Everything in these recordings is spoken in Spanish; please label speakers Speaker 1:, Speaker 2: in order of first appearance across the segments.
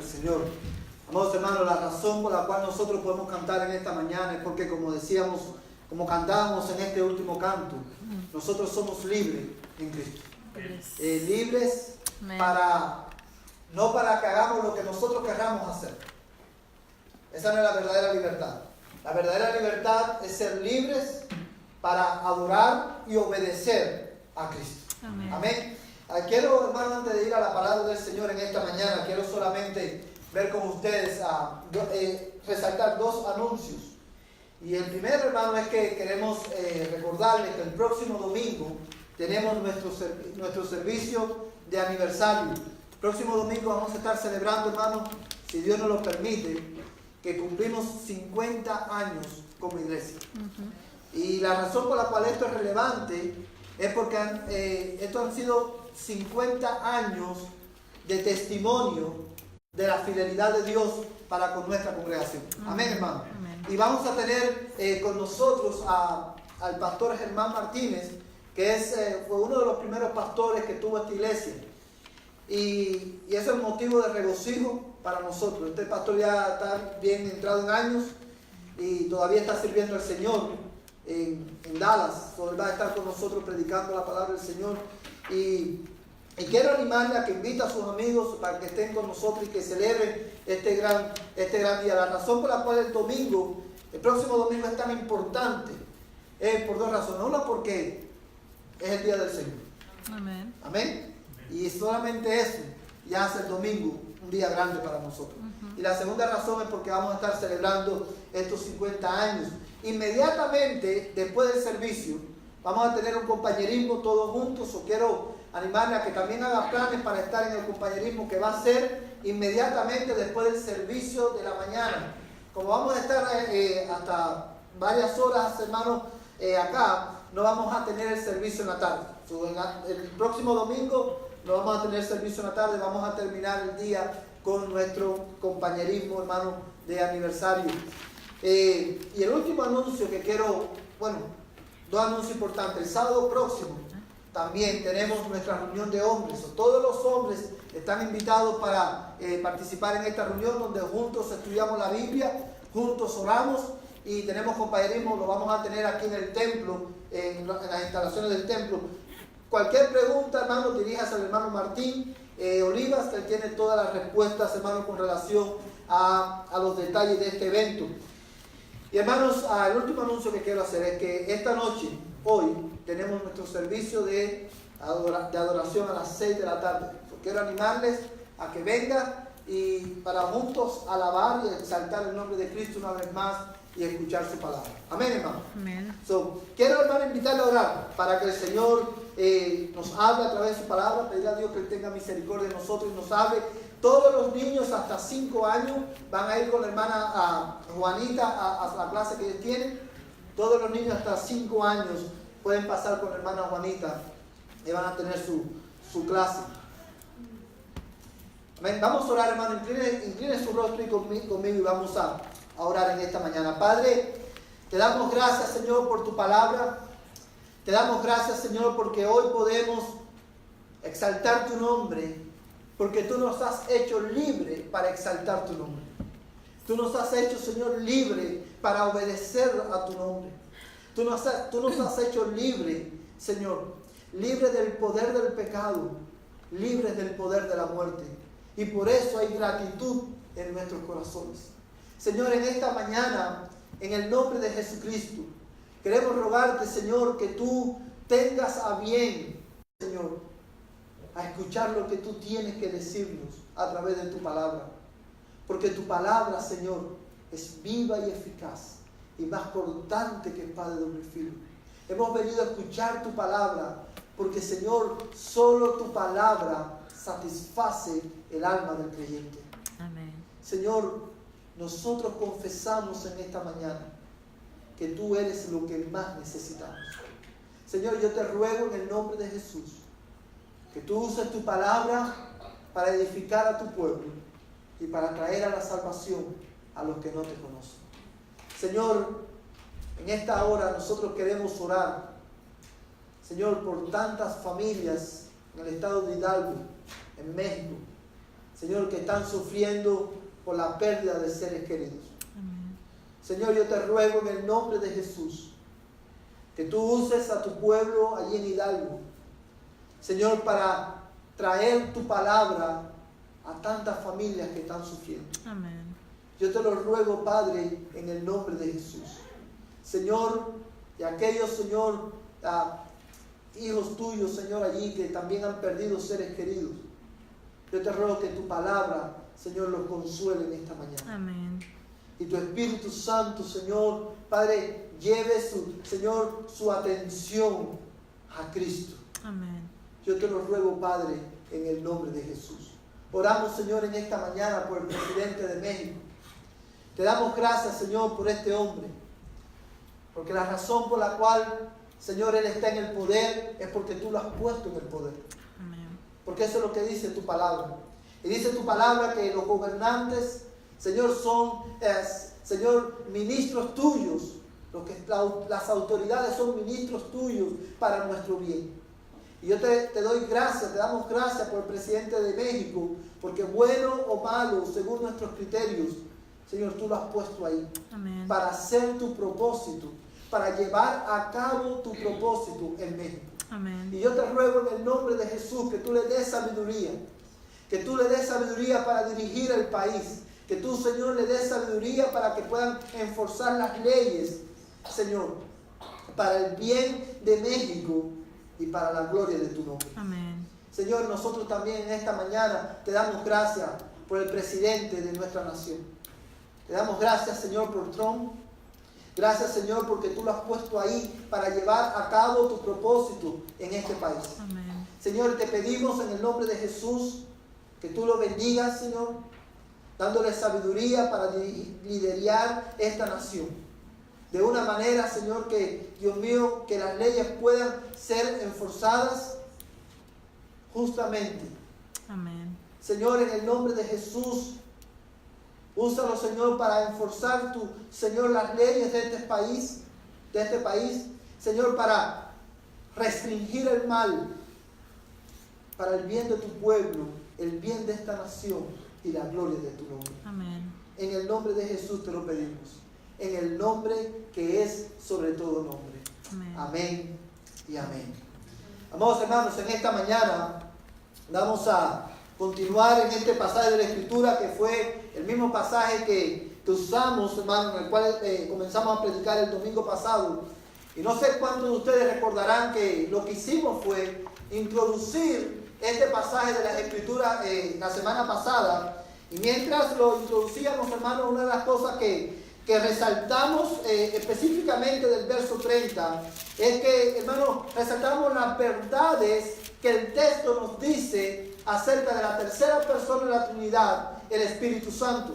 Speaker 1: el Señor. Amados hermanos, la razón por la cual nosotros podemos cantar en esta mañana es porque, como decíamos, como cantábamos en este último canto, nosotros somos libres en Cristo. Libres no para que hagamos lo que nosotros querramos hacer. Esa no es la verdadera libertad. La verdadera libertad es ser libres para adorar y obedecer a Cristo. Amén. Amén. Quiero, hermano, antes de ir a la palabra del Señor en esta mañana, quiero solamente ver con ustedes, resaltar dos anuncios. Y el primero, hermano, es que queremos recordarles que el próximo domingo tenemos nuestro servicio de aniversario. El próximo domingo vamos a estar celebrando, hermano, si Dios nos lo permite, que cumplimos 50 años como iglesia. Y la razón por la cual esto es relevante es porque estos han sido 50 años de testimonio de la fidelidad de Dios para con nuestra congregación. Amén, hermano. Amén. Y vamos a tener con nosotros al pastor Germán Martínez, que fue uno de los primeros pastores que tuvo esta iglesia. Y eso es motivo de regocijo para nosotros. Este pastor ya está bien entrado en años y todavía está sirviendo al Señor en Dallas. Él va a estar con nosotros predicando la palabra del Señor. Y quiero animarle a que invite a sus amigos para que estén con nosotros y que celebren este gran día. La razón por la cual el próximo domingo es tan importante es por dos razones. Una, porque es el día del Señor. Amén. Amén. Y solamente eso ya hace el domingo un día grande para nosotros. Y la segunda razón es porque vamos a estar celebrando estos 50 años. Inmediatamente después del servicio vamos a tener un compañerismo todos juntos. O quiero animarle a que también haga planes para estar en el compañerismo que va a ser inmediatamente después del servicio de la mañana. Como vamos a estar hasta varias horas, hermanos, acá, no vamos a tener el servicio en la tarde. El próximo domingo no vamos a tener servicio en la tarde, vamos a terminar el día con nuestro compañerismo, hermano, de aniversario. Y el último anuncio que quiero, dos anuncios importantes. El sábado próximo también tenemos nuestra reunión de hombres. Todos los hombres están invitados para participar en esta reunión donde juntos estudiamos la Biblia, juntos oramos y tenemos compañerismo. Lo vamos a tener aquí en el templo, en las instalaciones del templo. Cualquier pregunta, hermano, diríjase al hermano Martín Olivas, que él tiene todas las respuestas, hermano, con relación a los detalles de este evento. Y hermanos, el último anuncio que quiero hacer es que esta noche, hoy, tenemos nuestro servicio de adoración a las 6 de la tarde. Quiero animarles a que vengan y para juntos alabar y exaltar el nombre de Cristo una vez más y escuchar su palabra. Amén, hermano. Amén. Quiero, hermano, invitarle a orar para que el Señor nos hable a través de su palabra, pedir a Dios que Él tenga misericordia de nosotros y nos hable. Todos los niños hasta 5 años van a ir con la hermana Juanita a la clase que ellos tienen. Todos los niños hasta 5 años pueden pasar con la hermana Juanita y van a tener su clase. Amén. Vamos a orar, hermano. Incline su rostro y conmigo y vamos a orar en esta mañana. Padre, te damos gracias, Señor, por tu palabra. Te damos gracias, Señor, porque hoy podemos exaltar tu nombre, porque tú nos has hecho libre para exaltar tu nombre. Tú nos has hecho, Señor, libre para obedecer a tu nombre. Tú nos has hecho libre, Señor, libre del poder del pecado, libre del poder de la muerte. Y por eso hay gratitud en nuestros corazones. Señor, en esta mañana, en el nombre de Jesucristo, queremos rogarte, Señor, que tú tengas a bien, Señor, a escuchar lo que tú tienes que decirnos a través de tu palabra. Porque tu palabra, Señor, es viva y eficaz y más cortante que espada de doble filo. Hemos venido a escuchar tu palabra porque, Señor, solo tu palabra satisface el alma del creyente. Amén. Señor, nosotros confesamos en esta mañana que tú eres lo que más necesitamos. Señor, yo te ruego en el nombre de Jesús que tú uses tu palabra para edificar a tu pueblo y para traer a la salvación a los que no te conocen. Señor, en esta hora nosotros queremos orar, Señor, por tantas familias en el estado de Hidalgo, en México. Señor, que están sufriendo por la pérdida de seres queridos.
Speaker 2: Amén.
Speaker 1: Señor, yo te ruego en el nombre de Jesús que tú uses a tu pueblo allí en Hidalgo, Señor, para traer tu palabra a tantas familias que están sufriendo.
Speaker 2: Amén.
Speaker 1: Yo te lo ruego, Padre, en el nombre de Jesús. Señor, y aquellos, Señor, hijos tuyos, Señor, allí que también han perdido seres queridos, yo te ruego que tu palabra, Señor, los consuele en esta mañana.
Speaker 2: Amén.
Speaker 1: Y tu Espíritu Santo, Señor, Padre, lleve Señor, su atención a Cristo.
Speaker 2: Amén.
Speaker 1: Yo te lo ruego, Padre, en el nombre de Jesús. Oramos, Señor, en esta mañana por el presidente de México. Te damos gracias, Señor, por este hombre. Porque la razón por la cual, Señor, él está en el poder es porque tú lo has puesto en el poder.
Speaker 2: Amén.
Speaker 1: Porque eso es lo que dice tu palabra. Y dice tu palabra que los gobernantes, Señor, son, Señor, ministros tuyos. Las autoridades son ministros tuyos para nuestro bien. Y yo te doy gracias, te damos gracias por el presidente de México, porque bueno o malo, según nuestros criterios, Señor, tú lo has puesto ahí.
Speaker 2: Amén.
Speaker 1: Para hacer tu propósito, para llevar a cabo tu propósito en México.
Speaker 2: Amén.
Speaker 1: Y yo te ruego en el nombre de Jesús que tú le des sabiduría, que tú le des sabiduría para dirigir el país, que tú, Señor, le des sabiduría para que puedan enforzar las leyes, Señor, para el bien de México y para la gloria de tu nombre.
Speaker 2: Amén.
Speaker 1: Señor, nosotros también en esta mañana te damos gracias por el presidente de nuestra nación. Te damos gracias, Señor, por Trump. Gracias, Señor, porque tú lo has puesto ahí para llevar a cabo tu propósito en este país.
Speaker 2: Amén.
Speaker 1: Señor, te pedimos en el nombre de Jesús que tú lo bendigas, Señor, dándole sabiduría para liderar esta nación. De una manera, Señor, que, Dios mío, que las leyes puedan ser enforzadas justamente.
Speaker 2: Amén.
Speaker 1: Señor, en el nombre de Jesús, úsalo, Señor, para enforzar Señor, las leyes de este país, Señor, para restringir el mal, para el bien de tu pueblo, el bien de esta nación y la gloria de tu nombre.
Speaker 2: Amén.
Speaker 1: En el nombre de Jesús te lo pedimos, en el nombre que es sobre todo nombre.
Speaker 2: Amén.
Speaker 1: Amén y amén. Amados hermanos, en esta mañana vamos a continuar en este pasaje de la Escritura que fue el mismo pasaje que usamos, hermano, en el cual comenzamos a predicar el domingo pasado. Y no sé cuántos de ustedes recordarán que lo que hicimos fue introducir este pasaje de la Escritura la semana pasada. Y mientras lo introducíamos, hermano, una de las cosas que resaltamos específicamente del verso 30 es que, hermano, resaltamos las verdades que el texto nos dice acerca de la tercera persona de la Trinidad, el Espíritu Santo.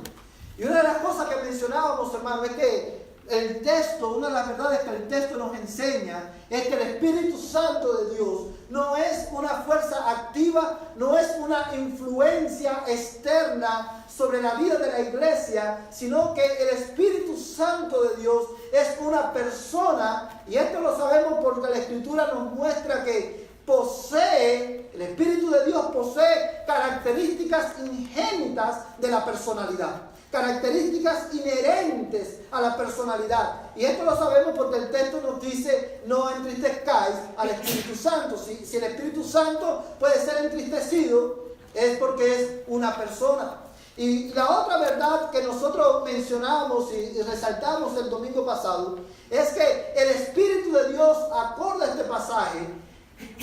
Speaker 1: Y una de las cosas que mencionábamos, hermano, es que el texto, una de las verdades que el texto nos enseña es que el Espíritu Santo de Dios no es una fuerza activa, no es una influencia externa sobre la vida de la iglesia, sino que el Espíritu Santo de Dios es una persona, y esto lo sabemos porque la Escritura nos muestra que el Espíritu de Dios posee características ingénitas de la personalidad, características inherentes a la personalidad. Y esto lo sabemos porque el texto nos dice: no entristezcáis al Espíritu Santo. Si el Espíritu Santo puede ser entristecido, es porque es una persona. Y la otra verdad que nosotros mencionamos y resaltamos el domingo pasado es que el Espíritu de Dios, acorde a este pasaje,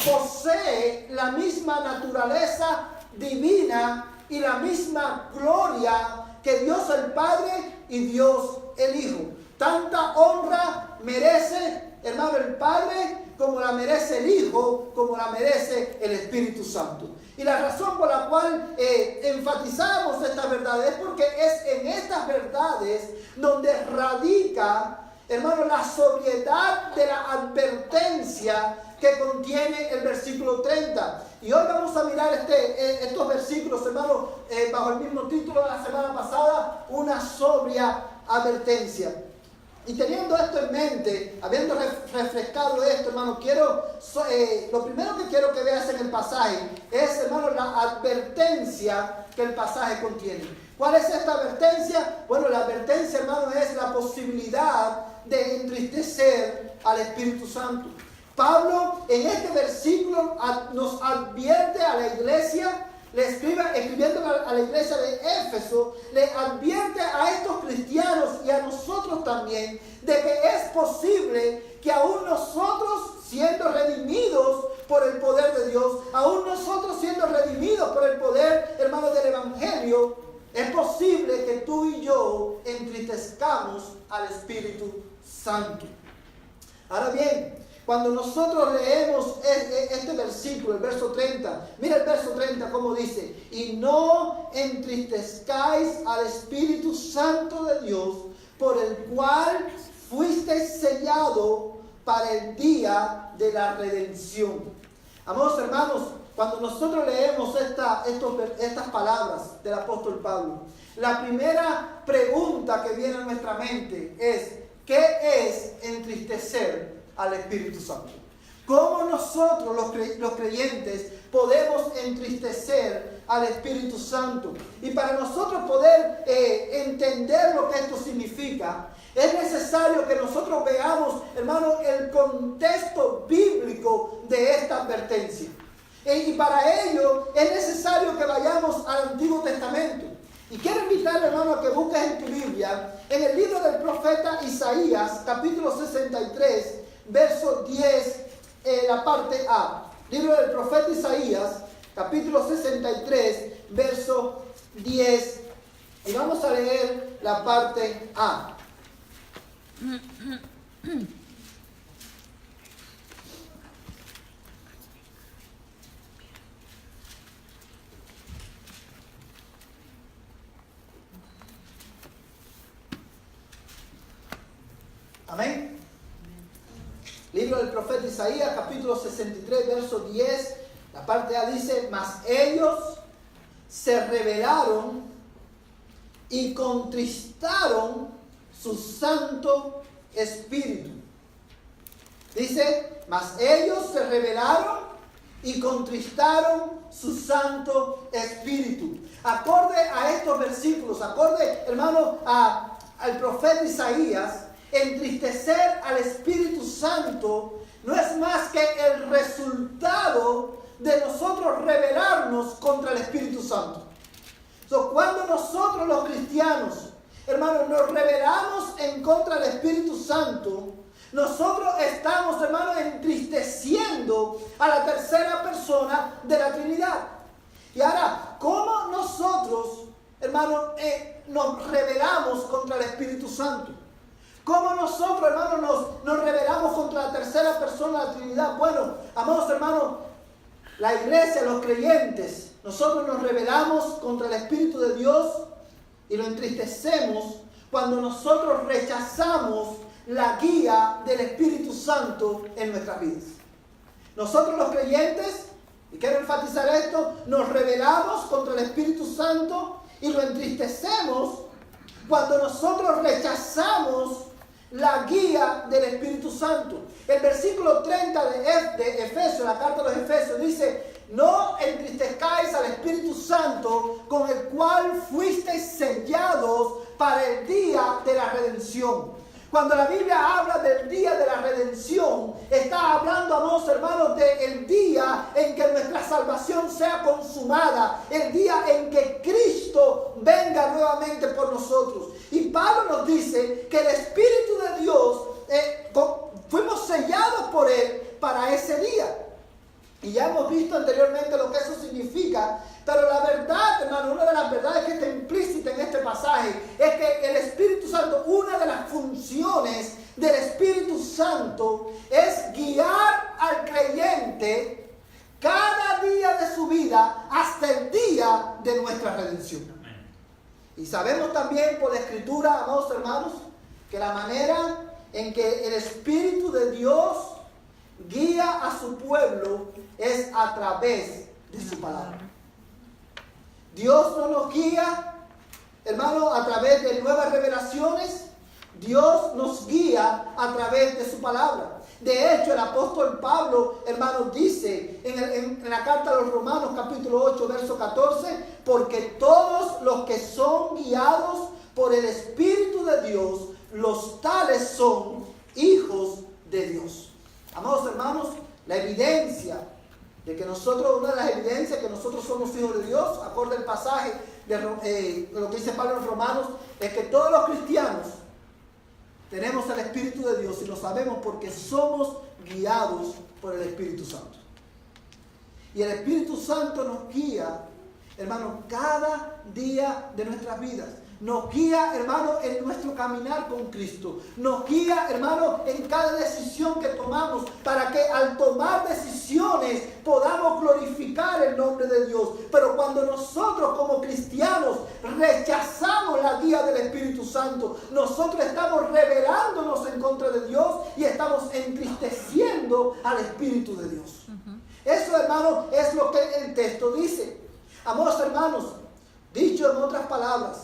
Speaker 1: posee la misma naturaleza divina y la misma gloria que Dios el Padre y Dios el Hijo. Tanta honra merece, hermano, el Padre, como la merece el Hijo, como la merece el Espíritu Santo. Y la razón por la cual enfatizamos estas verdades es porque es en estas verdades donde radica, hermano, la sobriedad de la advertencia que contiene el versículo 30. Y hoy vamos a mirar estos versículos, hermano, bajo el mismo título de la semana pasada, una sobria advertencia. y teniendo esto en mente, habiendo refrescado esto, hermano, lo primero que quiero que veas en el pasaje es, hermano, la advertencia que el pasaje contiene. ¿Cuál es esta advertencia? Bueno, la advertencia, hermano, es la posibilidad de entristecer al Espíritu Santo. Pablo en este versículo nos advierte a la iglesia, escribiendo a la iglesia de Éfeso, le advierte a estos cristianos y a nosotros también de que es posible que aún nosotros, siendo redimidos por el poder de Dios, aún nosotros siendo redimidos por el poder, hermano, del Evangelio, es posible que tú y yo entristezcamos al Espíritu Santo. Ahora bien, cuando nosotros leemos este versículo, el verso 30, mira el verso 30 como dice: y no entristezcáis al Espíritu Santo de Dios, por el cual fuisteis sellado para el día de la redención. Amados hermanos, cuando nosotros leemos estas palabras del apóstol Pablo, la primera pregunta que viene a nuestra mente es: ¿qué es entristecer al Espíritu Santo? ¿Cómo nosotros los creyentes podemos entristecer al Espíritu Santo? Y para nosotros poder entender lo que esto significa, es necesario que nosotros veamos, hermano, el contexto bíblico de esta advertencia. Y para ello es necesario que vayamos al Antiguo Testamento. Y quiero invitarle, hermano, a que busques en tu Biblia, en el libro del profeta Isaías, capítulo 63, verso 10, la parte A. Libro del profeta Isaías, capítulo 63, verso 10. Y vamos a leer la parte A. Amén. Libro del profeta Isaías, capítulo 63, verso 10, la parte A dice: mas ellos se rebelaron y contristaron su Santo Espíritu. Dice: mas ellos se rebelaron y contristaron su Santo Espíritu. Acorde a estos versículos, acorde, hermano, al profeta Isaías, entristecer al Espíritu Santo no es más que el resultado de nosotros rebelarnos contra el Espíritu Santo. Cuando nosotros los cristianos, hermanos, nos rebelamos en contra del Espíritu Santo, nosotros estamos, hermanos, entristeciendo a la tercera persona de la Trinidad. Y ahora, ¿cómo nosotros, hermanos, nos rebelamos contra el Espíritu Santo? ¿Cómo nosotros, hermanos, nos rebelamos contra la tercera persona de la Trinidad? Bueno, amados hermanos, la iglesia, los creyentes, nosotros nos rebelamos contra el Espíritu de Dios y lo entristecemos cuando nosotros rechazamos la guía del Espíritu Santo en nuestras vidas. Nosotros los creyentes, y quiero enfatizar esto, nos rebelamos contra el Espíritu Santo y lo entristecemos cuando nosotros rechazamos la guía del Espíritu Santo. El versículo 30 de Efesios, la carta de los Efesios, dice: no entristezcáis al Espíritu Santo, con el cual fuisteis sellados para el día de la redención. Cuando la Biblia habla del día de la redención, está hablando, amados hermanos, del día en que nuestra salvación sea consumada, el día en que Cristo venga nuevamente por nosotros. Y Pablo nos dice que el Espíritu de Dios, fuimos sellados por Él para ese día. Y ya hemos visto anteriormente lo que eso significa. Pero la verdad, hermano, una de las verdades que está implícita en este pasaje es que el Espíritu Santo, una de las funciones del Espíritu Santo es guiar al creyente cada día de su vida hasta el día de nuestra redención. Y sabemos también por la Escritura, amados hermanos, que la manera en que el Espíritu de Dios guía a su pueblo es a través de su palabra. Dios no nos guía, hermano, a través de nuevas revelaciones. Dios nos guía a través de su palabra. De hecho, el apóstol Pablo, hermanos, dice en la carta a los Romanos, capítulo 8, verso 14, porque todos los que son guiados por el Espíritu de Dios, los tales son hijos de Dios. Amados hermanos, la evidencia de que nosotros, una de las evidencias que nosotros somos hijos de Dios, acorde al pasaje de lo que dice Pablo en los Romanos, es que todos los cristianos tenemos el Espíritu de Dios y lo sabemos porque somos guiados por el Espíritu Santo. Y el Espíritu Santo nos guía, hermano, cada día de nuestras vidas. Nos guía, hermano, en nuestro caminar con Cristo. Nos guía, hermano, en cada decisión que tomamos, para que al tomar decisiones podamos glorificar el nombre de Dios. Pero cuando nosotros como cristianos rechazamos la guía del Espíritu Santo, nosotros estamos rebelándonos en contra de Dios y estamos entristeciendo al Espíritu de Dios. Eso, hermano, es lo que el texto dice. Amados hermanos, dicho en otras palabras,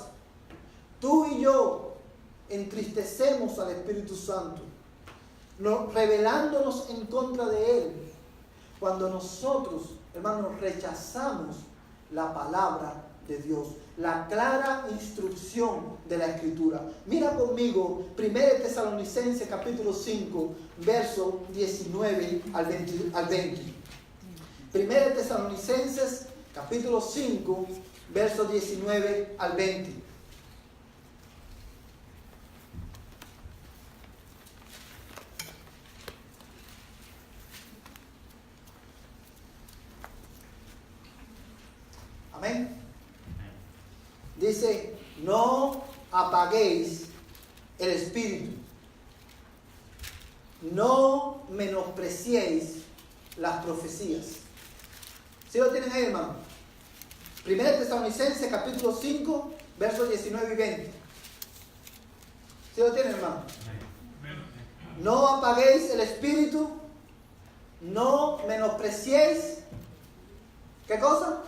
Speaker 1: tú y yo entristecemos al Espíritu Santo, rebelándonos en contra de Él, cuando nosotros, hermanos, rechazamos la palabra de Dios, la clara instrucción de la Escritura. Mira conmigo 1 Tesalonicenses capítulo 5, verso 19 al 20. 1 Tesalonicenses capítulo 5, verso 19 al 20. Amén. Dice, no apaguéis el espíritu, no menospreciéis las profecías. ¿Sí lo tienen ahí, hermano? 1 Tesalonicenses capítulo 5, versos 19 y 20. ¿Sí lo tienen, hermano? No apaguéis el espíritu, no menospreciéis, ¿qué cosa?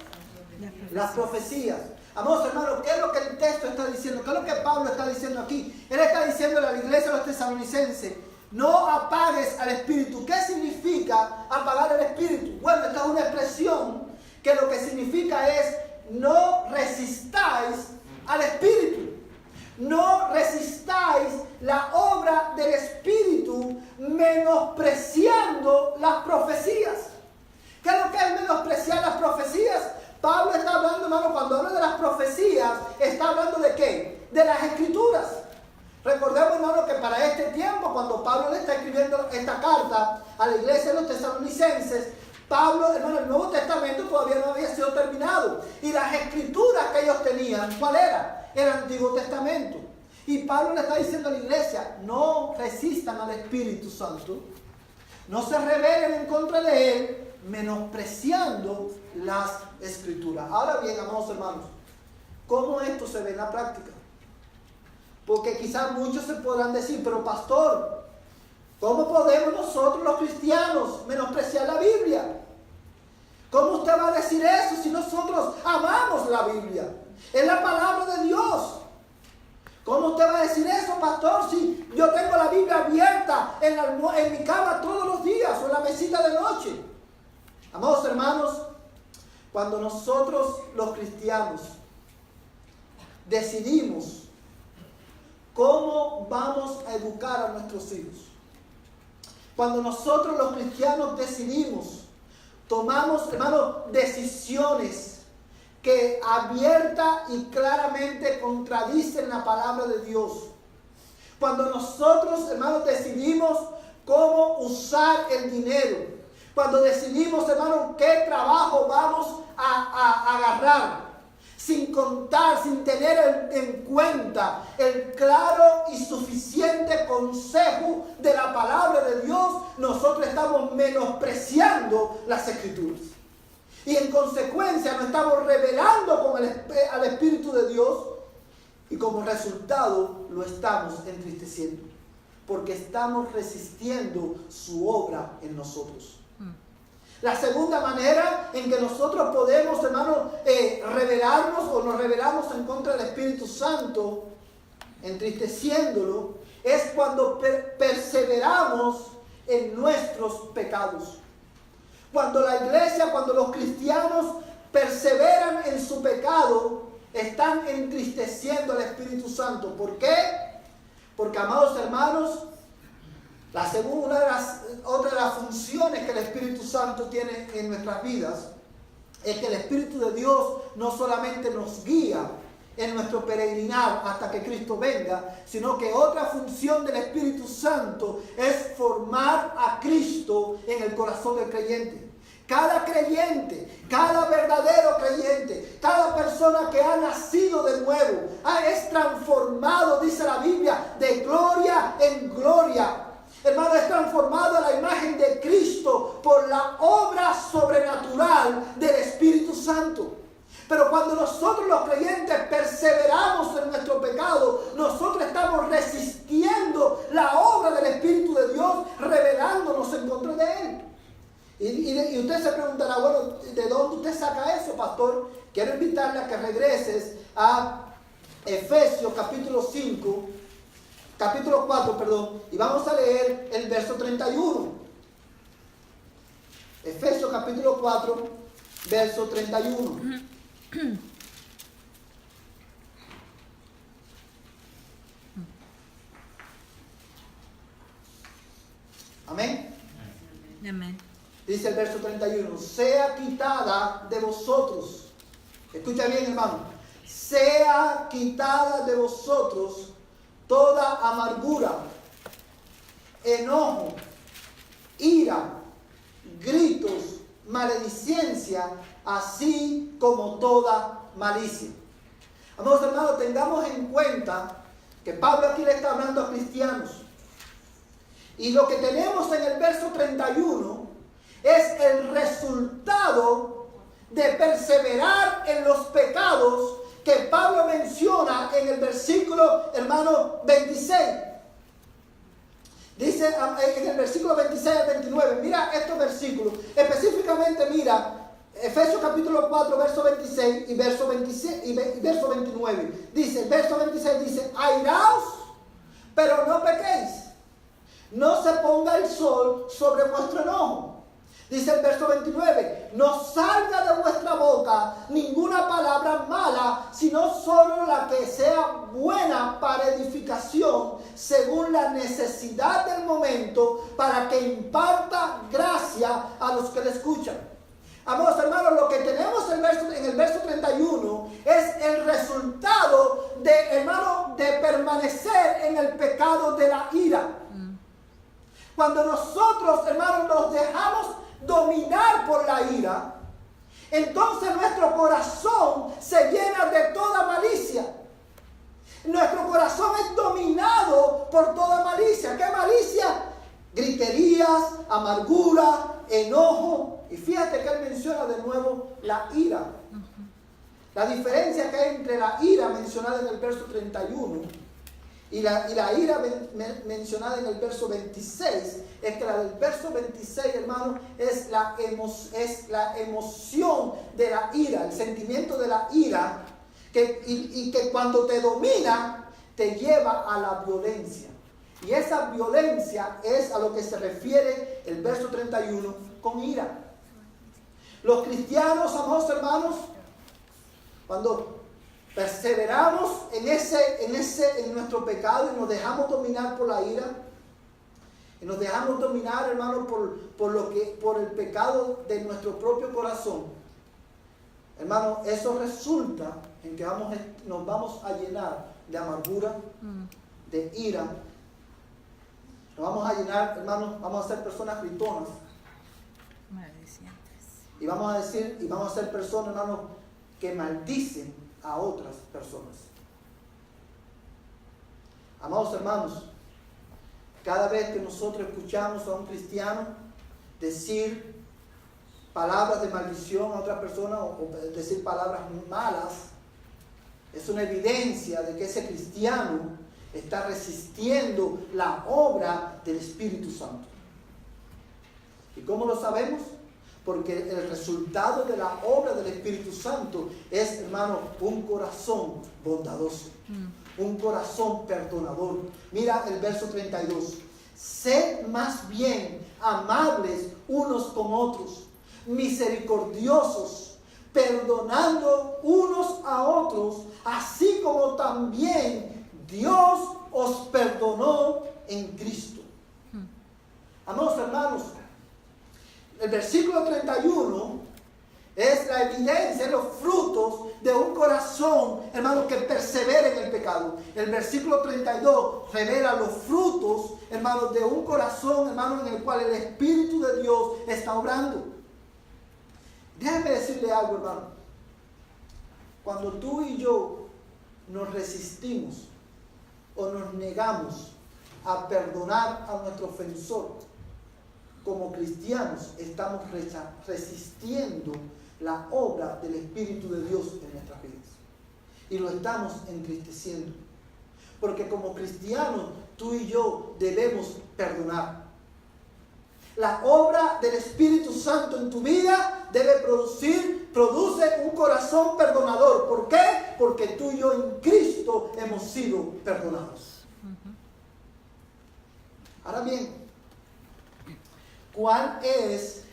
Speaker 1: Las profecías. Amados hermanos, ¿qué es lo que el texto está diciendo? ¿Qué es lo que Pablo está diciendo aquí? Él está diciendo a la iglesia de los tesalonicenses, no apagues al espíritu. ¿Qué significa apagar el espíritu? Bueno, esta es una expresión que lo que significa es no resistáis al espíritu. No resistáis la obra del espíritu menospreciando las profecías. ¿Qué es lo que es menospreciar las profecías? Pablo está hablando, hermano, cuando habla de las profecías, está hablando ¿de qué? De las escrituras. Recordemos, hermano, que para este tiempo, cuando Pablo le está escribiendo esta carta a la iglesia de los tesalonicenses, Pablo, hermano, el Nuevo Testamento todavía no había sido terminado. Y las escrituras que ellos tenían, ¿cuál era? Era el Antiguo Testamento. Y Pablo le está diciendo a la iglesia, no resistan al Espíritu Santo, no se rebelen en contra de Él, menospreciando las escrituras. Ahora bien, amados hermanos, ¿cómo esto se ve en la práctica? Porque quizás muchos se podrán decir, pero pastor, ¿cómo podemos nosotros los cristianos menospreciar la Biblia? ¿Cómo usted va a decir eso si nosotros amamos la Biblia? Es la palabra de Dios. ¿Cómo usted va a decir eso, pastor, si yo tengo la Biblia abierta en mi cama todos los días o en la mesita de noche? Amados hermanos, cuando nosotros los cristianos decidimos cómo vamos a educar a nuestros hijos, cuando nosotros los cristianos decidimos, tomamos, hermanos, decisiones que abierta y claramente contradicen la palabra de Dios, cuando nosotros, hermanos, decidimos cómo usar el dinero, cuando decidimos, hermano, qué trabajo vamos a agarrar, sin contar, sin tener en cuenta el claro y suficiente consejo de la palabra de Dios, nosotros estamos menospreciando las Escrituras. Y en consecuencia nos estamos rebelando al Espíritu de Dios y como resultado lo estamos entristeciendo, porque estamos resistiendo su obra en nosotros. La segunda manera en que nosotros podemos, hermanos, rebelarnos o nos rebelamos en contra del Espíritu Santo entristeciéndolo, es cuando perseveramos en nuestros pecados. Cuando la iglesia, cuando los cristianos perseveran en su pecado, están entristeciendo al Espíritu Santo. ¿Por qué? Porque, amados hermanos, otra de las funciones que el Espíritu Santo tiene en nuestras vidas es que el Espíritu de Dios no solamente nos guía en nuestro peregrinar hasta que Cristo venga, sino que otra función del Espíritu Santo es formar a Cristo en el corazón del creyente. Cada creyente, cada verdadero creyente, cada persona que ha nacido de nuevo, es transformado, dice la Biblia, de gloria en gloria. Hermano, es transformado a la imagen de Cristo por la obra sobrenatural del Espíritu Santo. Pero cuando nosotros los creyentes perseveramos en nuestro pecado, nosotros estamos resistiendo la obra del Espíritu de Dios, rebelándonos en contra de Él. Y usted se preguntará, bueno, ¿de dónde usted saca eso, pastor? Quiero invitarle a que regreses a Efesios capítulo 4, y vamos a leer el verso 31. Efesios capítulo 4, verso 31. Amén.
Speaker 2: Amén.
Speaker 1: Dice el verso 31, sea quitada de vosotros. Escucha bien, hermano. Sea quitada de vosotros toda amargura, enojo, ira, gritos, maledicencia, así como toda malicia. Amados hermanos, tengamos en cuenta que Pablo aquí le está hablando a cristianos. Y lo que tenemos en el verso 31 es el resultado de perseverar en los pecados que Pablo menciona en el versículo, hermano, 26. Dice en el versículo 26 al 29, mira estos versículos, específicamente mira Efesios capítulo 4, verso 26 y verso 29. Dice, el verso 26 dice, airaos, pero no pequéis, no se ponga el sol sobre vuestro enojo. Dice el verso 29, no salga de vuestra boca ninguna palabra mala, sino solo la que sea buena para edificación, según la necesidad del momento, para que imparta gracia a los que le escuchan. Amados hermanos, lo que tenemos en el verso 31 es el resultado de permanecer en el pecado de la ira. Cuando nosotros, hermanos, nos dejamos dominar por la ira, entonces nuestro corazón se llena de toda malicia. Nuestro corazón es dominado por toda malicia. ¿Qué malicia? Griterías, amargura, enojo. Y fíjate que él menciona de nuevo la ira. La diferencia que hay entre la ira mencionada en el verso 31 y la ira mencionada en el verso 26, es que la del verso 26, hermano, es la emoción de la ira, el sentimiento de la ira, y que cuando te domina, te lleva a la violencia. Y esa violencia es a lo que se refiere el verso 31 con ira. Los cristianos, amados hermanos, cuando perseveramos en nuestro pecado y nos dejamos dominar por la ira, y nos dejamos dominar, hermano, por el pecado de nuestro propio corazón, hermano, eso resulta en que nos vamos a llenar de amargura, de ira. Nos vamos a llenar, hermano, vamos a ser personas gritonas. Y vamos a ser personas, hermano, que maldicen a otras personas. Amados hermanos, cada vez que nosotros escuchamos a un cristiano decir palabras de maldición a otra persona o decir palabras malas, es una evidencia de que ese cristiano está resistiendo la obra del Espíritu Santo. ¿Y cómo lo sabemos? Porque el resultado de la obra del Espíritu Santo es, hermano, un corazón bondadoso, un corazón perdonador. Mira el verso 32. Sed más bien amables unos con otros, misericordiosos, perdonando unos a otros, así como también Dios os perdonó en Cristo. Amados hermanos, el versículo 31 es la evidencia, los frutos de un corazón, hermano, que persevera en el pecado. El versículo 32 revela los frutos, hermano, de un corazón, hermano, en el cual el Espíritu de Dios está obrando. Déjame decirle algo, hermano. Cuando tú y yo nos resistimos o nos negamos a perdonar a nuestro ofensor, como cristianos estamos resistiendo la obra del Espíritu de Dios en nuestras vidas. Y lo estamos entristeciendo. Porque como cristianos, tú y yo debemos perdonar. La obra del Espíritu Santo en tu vida produce un corazón perdonador. ¿Por qué? Porque tú y yo en Cristo hemos sido perdonados. Ahora bien, ¿cuál es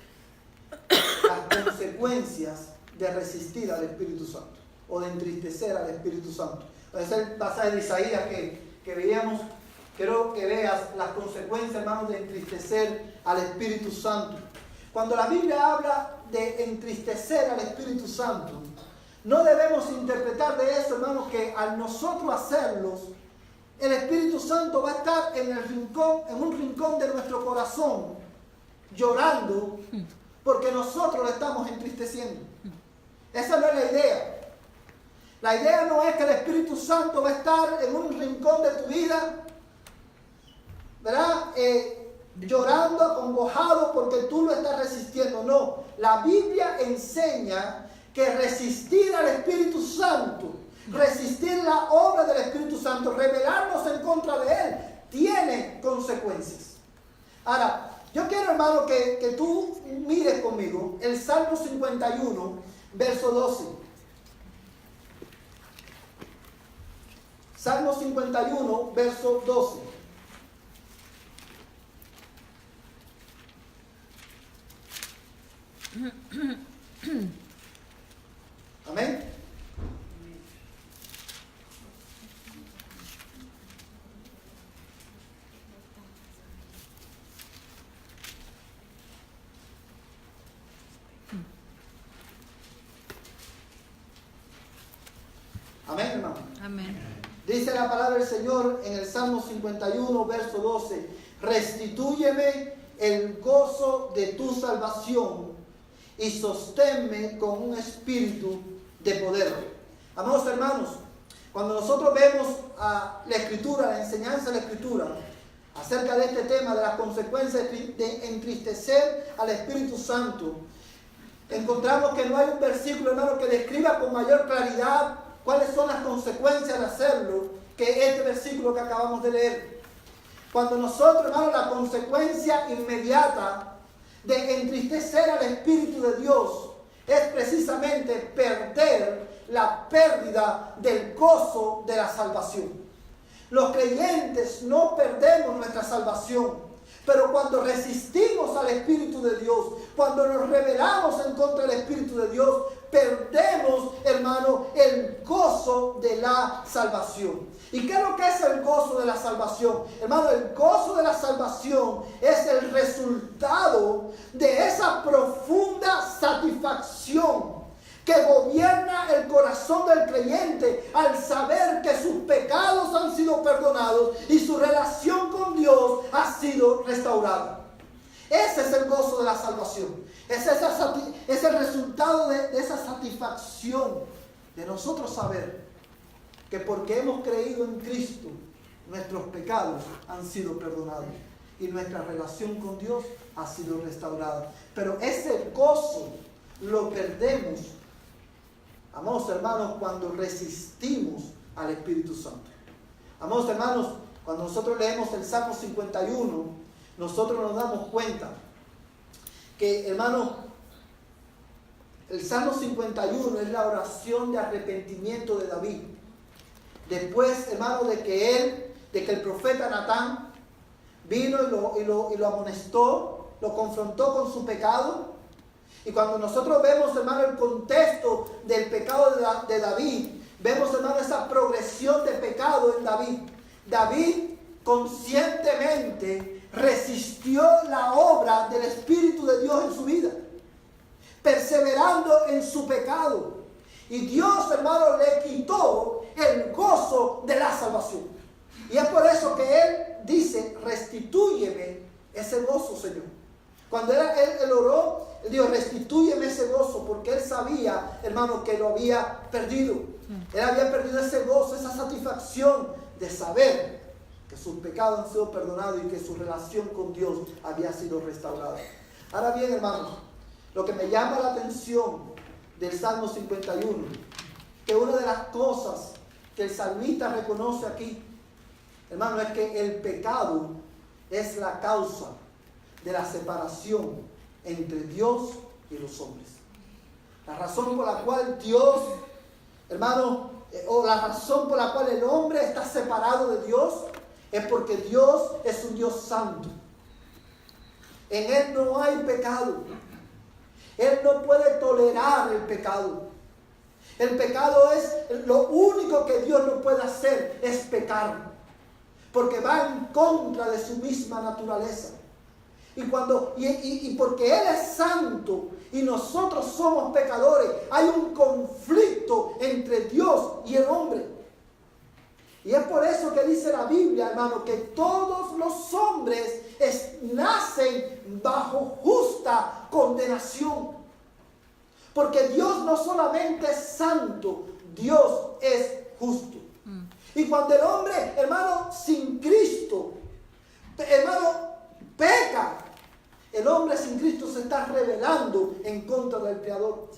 Speaker 1: las consecuencias de resistir al Espíritu Santo o de entristecer al Espíritu Santo? Es el pasaje de Isaías que veíamos. Quiero que veas las consecuencias, hermanos, de entristecer al Espíritu Santo. Cuando la Biblia habla de entristecer al Espíritu Santo, no debemos interpretar de eso, hermanos, que al nosotros hacerlos, el Espíritu Santo va a estar en un rincón de nuestro corazón, llorando porque nosotros lo estamos entristeciendo. Esa no es la idea. La idea no es que el Espíritu Santo va a estar en un rincón de tu vida, ¿verdad? Llorando, acongojado porque tú lo estás resistiendo. No, la Biblia enseña que resistir al Espíritu Santo, resistir la obra del Espíritu Santo, rebelarnos en contra de Él, tiene consecuencias. Ahora, yo quiero, hermano, que tú mires conmigo el Salmo 51, verso 12. Salmo 51, verso 12. Amén. Amén, hermano.
Speaker 2: Amén.
Speaker 1: Dice la palabra del Señor en el Salmo 51, verso 12. Restitúyeme el gozo de tu salvación y sosténme con un espíritu de poder. Amados hermanos, cuando nosotros vemos a la Escritura, la enseñanza de la Escritura, acerca de este tema, de las consecuencias de entristecer al Espíritu Santo, encontramos que no hay un versículo, hermano, que describa con mayor claridad cuáles son las consecuencias de hacerlo que este versículo que acabamos de leer. Cuando nosotros, hermano, la consecuencia inmediata de entristecer al Espíritu de Dios es precisamente perder la pérdida del gozo de la salvación. Los creyentes no perdemos nuestra salvación, pero cuando resistimos al Espíritu de Dios, cuando nos rebelamos en contra del Espíritu de Dios, perdemos, hermano, el gozo de la salvación. ¿Y qué es lo que es el gozo de la salvación? Hermano, el gozo de la salvación es el resultado de esa profunda satisfacción que gobierna el corazón del creyente al saber que sus pecados han sido perdonados y su relación con Dios ha sido restaurada. Ese es el gozo de la salvación. Es el resultado de esa satisfacción de nosotros saber que porque hemos creído en Cristo, nuestros pecados han sido perdonados y nuestra relación con Dios ha sido restaurada. Pero ese gozo lo perdemos, amados hermanos, cuando resistimos al Espíritu Santo. Amados hermanos, cuando nosotros leemos el Salmo 51, nosotros nos damos cuenta que, hermanos, El Salmo 51 es la oración de arrepentimiento de David. Después, hermano, de que el profeta Natán vino y lo amonestó, lo confrontó con su pecado. Y cuando nosotros vemos, hermano, el contexto del pecado de David, vemos, hermano, esa progresión de pecado en David. David conscientemente resistió la obra del Espíritu de Dios en su vida, perseverando en su pecado. Y Dios, hermano, le quitó el gozo de la salvación. Y es por eso que él dice, restitúyeme ese gozo, Señor. Cuando él oró, él dijo, restitúyeme ese gozo, porque él sabía, hermano, que lo había perdido. Él había perdido ese gozo, esa satisfacción de saber que sus pecados han sido perdonados y que su relación con Dios había sido restaurada. Ahora bien, hermanos, lo que me llama la atención del Salmo 51, que una de las cosas que el salmista reconoce aquí, hermano, es que el pecado es la causa de la separación entre Dios y los hombres. La razón por la cual Dios, hermano, o la razón por la cual el hombre está separado de Dios, es porque Dios es un Dios santo. En Él no hay pecado. Él no puede tolerar el pecado. El pecado es lo único que Dios no puede hacer, es pecar, porque va en contra de su misma naturaleza. Y porque Él es santo y nosotros somos pecadores, hay un conflicto entre Dios y el hombre. Y es por eso que dice la Biblia, hermano, que todos los hombres nacen bajo justa condenación. Porque Dios no solamente es santo, Dios es justo. Y cuando el hombre, hermano, sin Cristo, hermano, peca, el hombre sin Cristo se está rebelando en contra del Creador.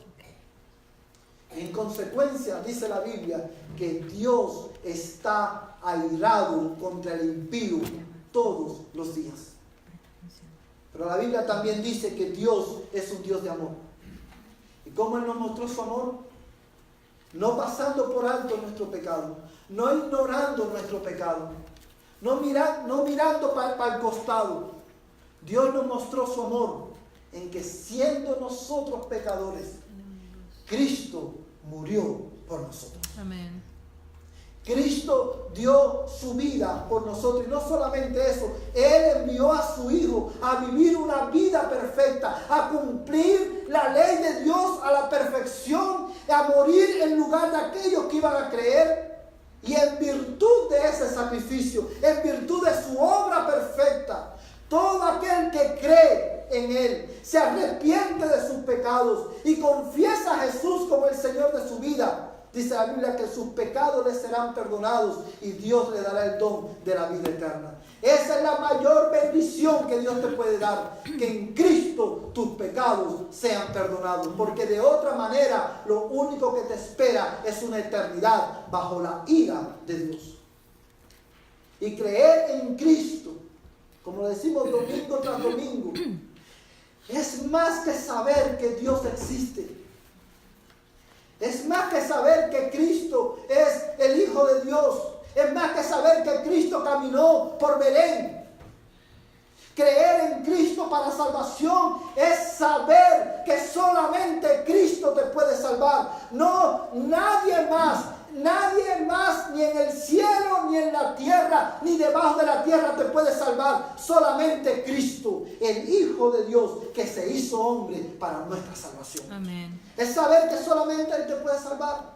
Speaker 1: En consecuencia, dice la Biblia, que Dios está airado contra el impío todos los días. Pero la Biblia también dice que Dios es un Dios de amor. ¿Y cómo Él nos mostró su amor? No pasando por alto nuestro pecado, no ignorando nuestro pecado, no mirando para el costado. Dios nos mostró su amor en que siendo nosotros pecadores, Cristo murió por nosotros.
Speaker 2: Amén.
Speaker 1: Cristo dio su vida por nosotros. Y no solamente eso, Él envió a su Hijo a vivir una vida perfecta, a cumplir la ley de Dios a la perfección, a morir en lugar de aquellos que iban a creer. Y en virtud de ese sacrificio, en virtud de su obra perfecta, todo aquel que cree en Él, se arrepiente de sus pecados y confiesa a Jesús como el Señor de su vida, dice la Biblia que sus pecados le serán perdonados y Dios le dará el don de la vida eterna. Esa es la mayor bendición que Dios te puede dar, que en Cristo tus pecados sean perdonados, porque de otra manera lo único que te espera es una eternidad bajo la ira de Dios. Y creer en Cristo, como lo decimos domingo tras domingo, es más que saber que Dios existe. Es más que saber que Cristo es el Hijo de Dios. Es más que saber que Cristo caminó por Belén. Creer en Cristo para salvación es saber que solamente Cristo te puede salvar. No, nadie más, ni en el cielo, ni en la tierra, ni debajo de la tierra te puede salvar. Solamente Cristo, el Hijo de Dios, que se hizo hombre para nuestra salvación.
Speaker 2: Amén.
Speaker 1: Es saber que solamente Él te puede salvar,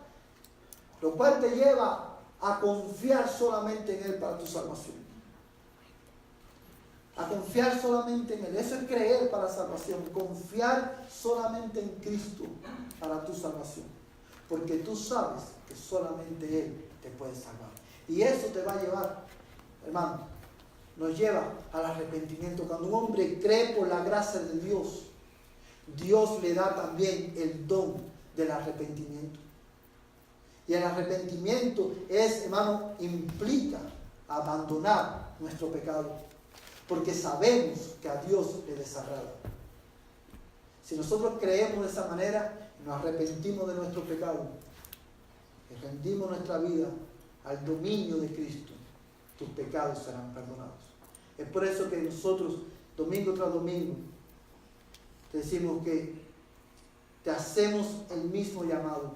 Speaker 1: lo cual te lleva a confiar solamente en Él para tu salvación. A confiar solamente en Él. Eso es creer para salvación. Confiar solamente en Cristo para tu salvación. Porque tú sabes que solamente Él te puede salvar. Y eso te va a llevar, hermano, nos lleva al arrepentimiento. Cuando un hombre cree por la gracia de Dios, Dios le da también el don del arrepentimiento. Y el arrepentimiento hermano, implica abandonar nuestro pecado. Porque sabemos que a Dios le desagrada. Si nosotros creemos de esa manera, nos arrepentimos de nuestro pecado y rendimos nuestra vida al dominio de Cristo, tus pecados serán perdonados. Es por eso que nosotros, domingo tras domingo, te decimos que te hacemos el mismo llamado.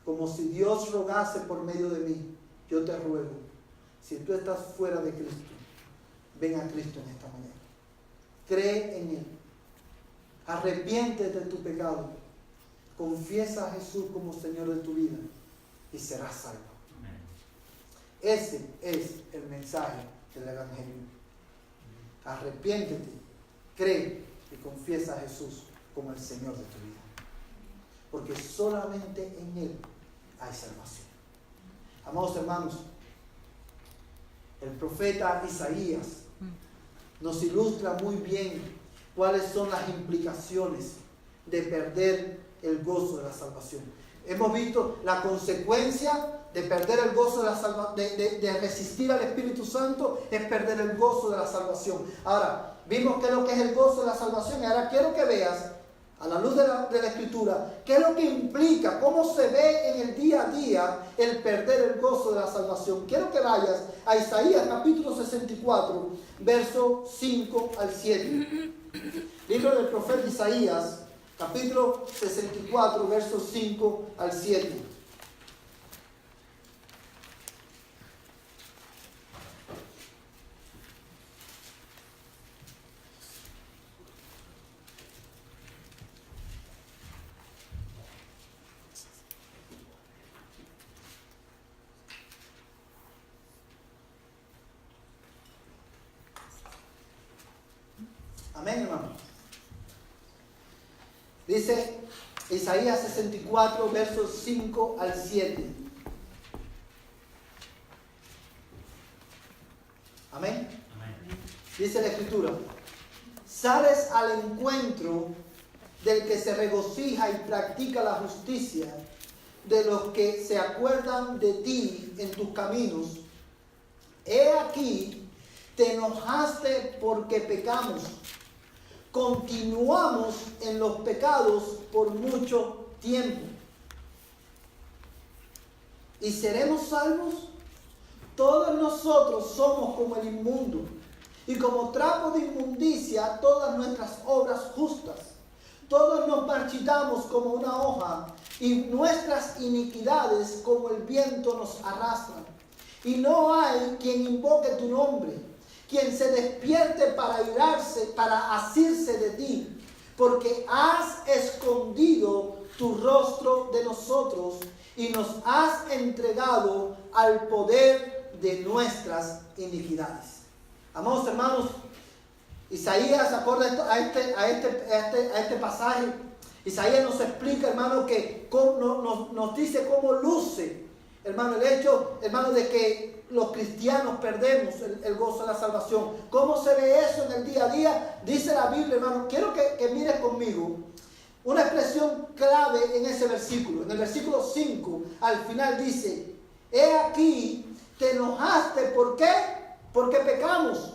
Speaker 1: Como si Dios rogase por medio de mí, yo te ruego, si tú estás fuera de Cristo, ven a Cristo en esta mañana. Cree en Él. Arrepiéntete de tu pecado. Confiesa a Jesús como Señor de tu vida y serás salvo. Ese es el mensaje del Evangelio. Arrepiéntete, cree y confiesa a Jesús como el Señor de tu vida. Porque solamente en Él hay salvación. Amados hermanos, el profeta Isaías nos ilustra muy bien cuáles son las implicaciones de perder el gozo de la salvación. Hemos visto la consecuencia de perder el gozo de la salvación, de resistir al Espíritu Santo, es perder el gozo de la salvación. Ahora, vimos qué es lo que es el gozo de la salvación y ahora quiero que veas, a la luz de la Escritura, qué es lo que implica, cómo se ve en el día a día el perder el gozo de la salvación. Quiero que vayas a Isaías capítulo 64, versos 5 al 7. Libro del profeta Isaías, capítulo 64, versos 5 al 7. Amén, hermano. Dice Isaías 64, versos 5 al 7. Amén. Amén. Dice la Escritura: sales al encuentro del que se regocija y practica la justicia, de los que se acuerdan de ti en tus caminos. He aquí, te enojaste porque pecamos. Continuamos en los pecados por mucho tiempo. ¿Y seremos salvos? Todos nosotros somos como el inmundo, y como trapo de inmundicia todas nuestras obras justas. Todos nos marchitamos como una hoja, y nuestras iniquidades como el viento nos arrastran. Y no hay quien invoque tu nombre, quien se despierte para irarse, para asirse de ti, porque has escondido tu rostro de nosotros y nos has entregado al poder de nuestras iniquidades. Amados hermanos, Isaías, acorde a este pasaje, Isaías nos explica, hermano, que nos dice cómo luce, hermano, el hecho, hermano, de que los cristianos perdemos el gozo de la salvación. ¿Cómo se ve eso en el día a día? Dice la Biblia, hermano, quiero que mires conmigo una expresión clave en ese versículo. En el versículo 5, al final dice: he aquí, te enojaste, ¿por qué? Porque pecamos.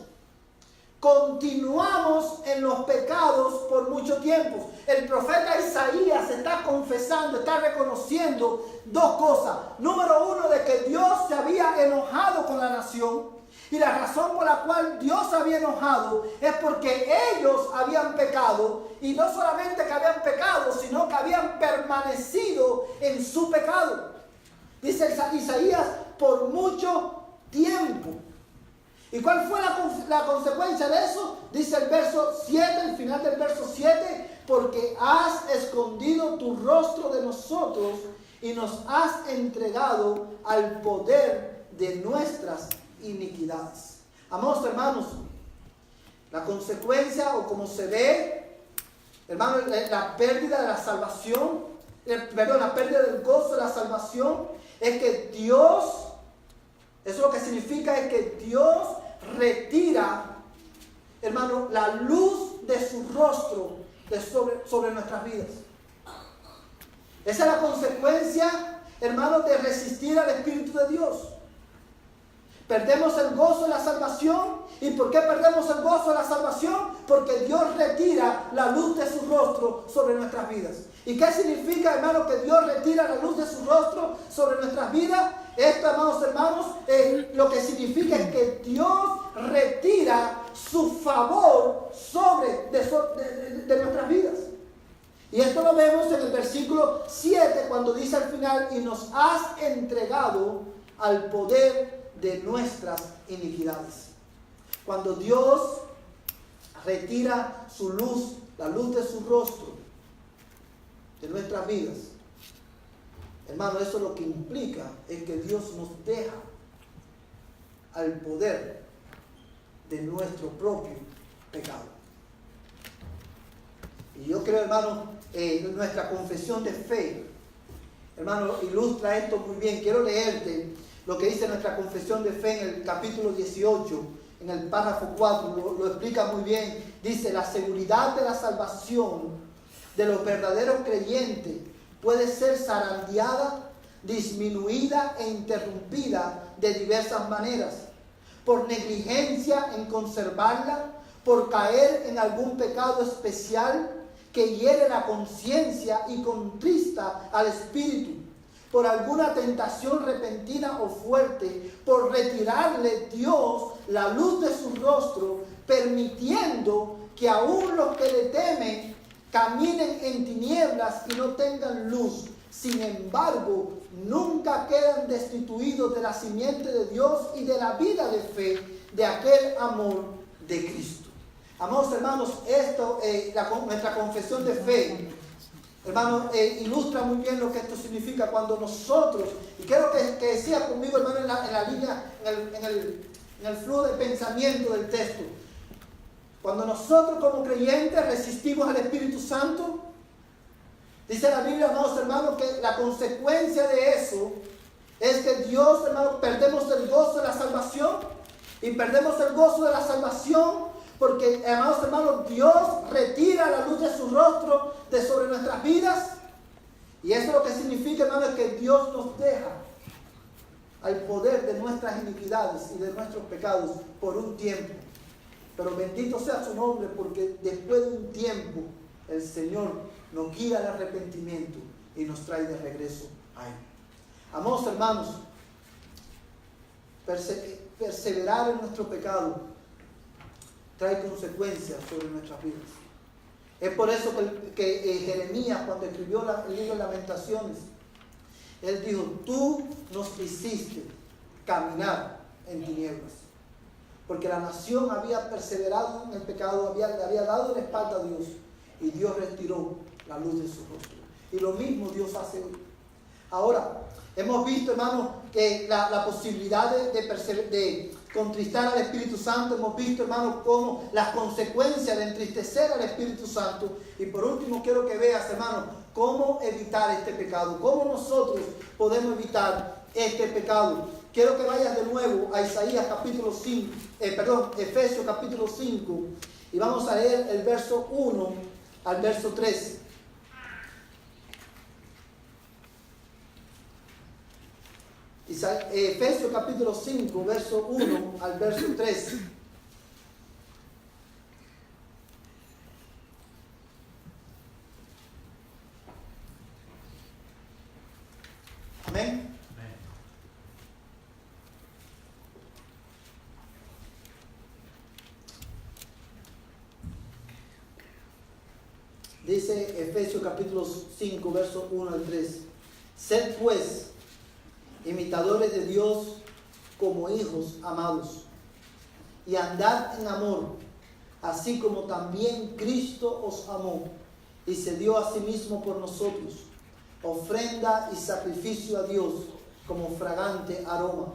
Speaker 1: Continuamos en los pecados por mucho tiempo. El profeta Isaías está confesando, está reconociendo dos cosas. Número uno, de que Dios se había enojado con la nación. Y la razón por la cual Dios se había enojado es porque ellos habían pecado. Y no solamente que habían pecado, sino que habían permanecido en su pecado. Dice Isaías, por mucho tiempo. ¿Y cuál fue la consecuencia de eso? Dice el verso 7, el final del verso 7, porque has escondido tu rostro de nosotros y nos has entregado al poder de nuestras iniquidades. Amados hermanos, la consecuencia, o como se ve, hermano, la pérdida de la salvación, la pérdida del gozo de la salvación, es que Dios, eso lo que significa es que Dios retira, hermano, la luz de su rostro sobre nuestras vidas. Esa es la consecuencia, hermano, de resistir al Espíritu de Dios. Perdemos el gozo de la salvación. ¿Y por qué perdemos el gozo de la salvación? Porque Dios retira la luz de su rostro sobre nuestras vidas. ¿Y qué significa, hermano, que Dios retira la luz de su rostro sobre nuestras vidas? Esto, amados hermanos, lo que significa es que Dios retira su favor de nuestras vidas. Y esto lo vemos en el versículo 7, cuando dice al final: y nos has entregado al poder de nuestras iniquidades. Cuando Dios retira su luz, la luz de su rostro de nuestras vidas, hermano, eso lo que implica es que Dios nos deja al poder de nuestro propio pecado. Y yo creo, hermano, nuestra confesión de fe, hermano, ilustra esto muy bien. Quiero leerte lo que dice nuestra confesión de fe en el capítulo 18, en el párrafo 4, lo explica muy bien. Dice: la seguridad de la salvación de los verdaderos creyentes puede ser zarandeada, disminuida e interrumpida de diversas maneras, por negligencia en conservarla, por caer en algún pecado especial que hiere la conciencia y contrista al espíritu, por alguna tentación repentina o fuerte, por retirarle Dios la luz de su rostro, permitiendo que aún los que le temen caminen en tinieblas y no tengan luz. Sin embargo, nunca quedan destituidos de la simiente de Dios y de la vida de fe, de aquel amor de Cristo. Amados hermanos, esto, nuestra confesión de fe, hermano, ilustra muy bien lo que esto significa cuando nosotros, y quiero que decía conmigo, hermano, en la línea, en el flujo de pensamiento del texto. Cuando nosotros como creyentes resistimos al Espíritu Santo, dice la Biblia, amados hermanos, que la consecuencia de eso es que Dios, hermano, perdemos el gozo de la salvación. Y perdemos el gozo de la salvación porque, amados hermanos, Dios retira la luz de su rostro de sobre nuestras vidas. Y eso lo que significa, hermano, es que Dios nos deja al poder de nuestras iniquidades y de nuestros pecados por un tiempo. Pero bendito sea su nombre, porque después de un tiempo el Señor nos guía al arrepentimiento y nos trae de regreso a Él. Amados hermanos, perseverar en nuestro pecado trae consecuencias sobre nuestras vidas. Es por eso que Jeremías, cuando escribió el libro de Lamentaciones, él dijo: tú nos hiciste caminar en tinieblas. Porque la nación había perseverado en el pecado, le había dado la espalda a Dios, y Dios retiró la luz de su rostro. Y lo mismo Dios hace hoy. Ahora, hemos visto, hermanos, que la posibilidad de contristar al Espíritu Santo. Hemos visto, hermanos, cómo las consecuencias de entristecer al Espíritu Santo. Y por último, quiero que veas, hermanos, cómo evitar este pecado. Cómo nosotros podemos evitar este pecado. Quiero que vayas de nuevo a Isaías capítulo 5, Efesios capítulo 5, y vamos a leer el verso 1 al verso 3. Efesios capítulo 5, verso 1 al verso 3. Amén. Dice Efesios capítulo 5, verso 1 al 3. Sed pues imitadores de Dios como hijos amados, y andad en amor, así como también Cristo os amó y se dio a sí mismo por nosotros, ofrenda y sacrificio a Dios como fragante aroma.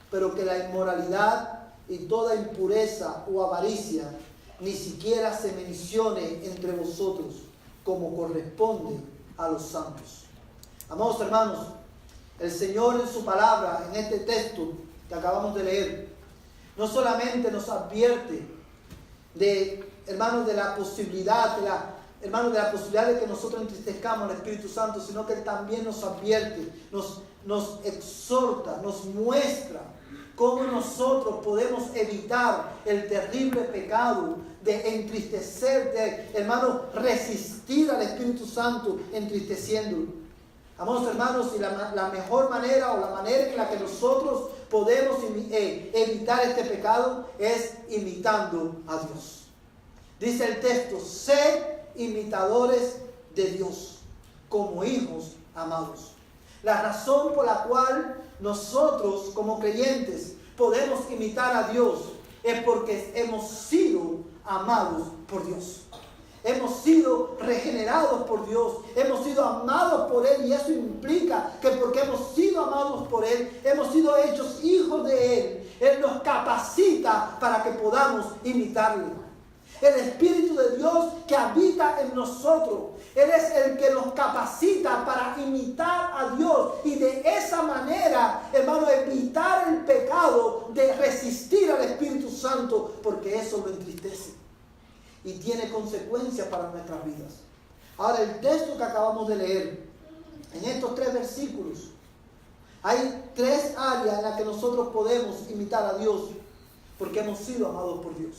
Speaker 1: Pero que la inmoralidad y toda impureza o avaricia ni siquiera se mencione entre vosotros, como corresponde a los santos. Amados hermanos, el Señor en su palabra, en este texto que acabamos de leer, no solamente nos advierte de, hermanos, de la posibilidad de que nosotros entristezcamos al Espíritu Santo, sino que Él también nos advierte, nos exhorta, nos muestra cómo nosotros podemos evitar el terrible pecado de entristecer, de, hermano, resistir al Espíritu Santo entristeciéndolo. Amados hermanos, y la mejor manera o la manera en la que nosotros podemos evitar este pecado es imitando a Dios. Dice el texto, sed imitadores de Dios como hijos amados. La razón por la cual nosotros como creyentes podemos imitar a Dios es porque hemos sido amados por Dios. Hemos sido regenerados por Dios, hemos sido amados por Él, y eso implica que porque hemos sido amados por Él, hemos sido hechos hijos de Él. Él nos capacita para que podamos imitarle. El Espíritu de Dios que habita en nosotros, Él es el que nos capacita para imitar a Dios y de esa manera, hermano, evitar el pecado de resistir al Espíritu Santo, porque eso lo entristece y tiene consecuencias para nuestras vidas. Ahora, el texto que acabamos de leer, en estos 3 versículos, hay 3 áreas en las que nosotros podemos imitar a Dios porque hemos sido amados por Dios.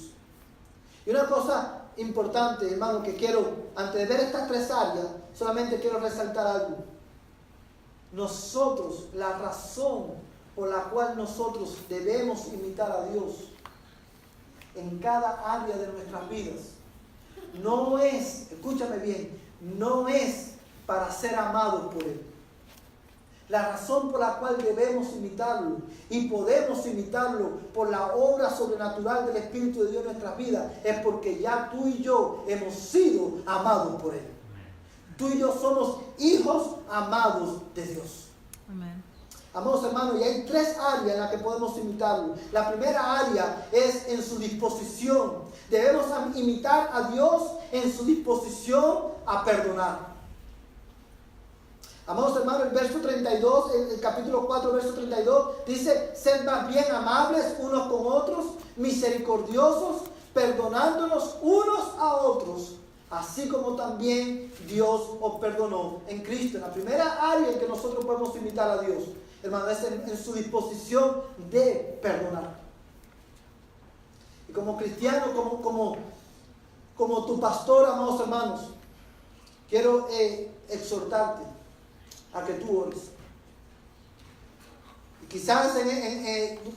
Speaker 1: Y una cosa importante, hermano, que quiero, antes de ver estas 3 áreas, solamente quiero resaltar algo. Nosotros, la razón por la cual nosotros debemos imitar a Dios en cada área de nuestras vidas, no es, escúchame bien, no es para ser amados por Él. La razón por la cual debemos imitarlo y podemos imitarlo por la obra sobrenatural del Espíritu de Dios en nuestras vidas es porque ya tú y yo hemos sido amados por Él. Tú y yo somos hijos amados de Dios.
Speaker 2: Amén.
Speaker 1: Amados hermanos, y hay 3 áreas en las que podemos imitarlo. La primera área es en su disposición. Debemos imitar a Dios en su disposición a perdonar. Amados hermanos, el verso 32, el capítulo 4, verso 32, dice, sed más bien amables unos con otros, misericordiosos, perdonándonos unos a otros, así como también Dios os perdonó en Cristo. En la primera área en que nosotros podemos imitar a Dios, hermano, es en su disposición de perdonar. Y como cristiano, como tu pastor, amados hermanos, quiero exhortarte a que tú ores. Y quizás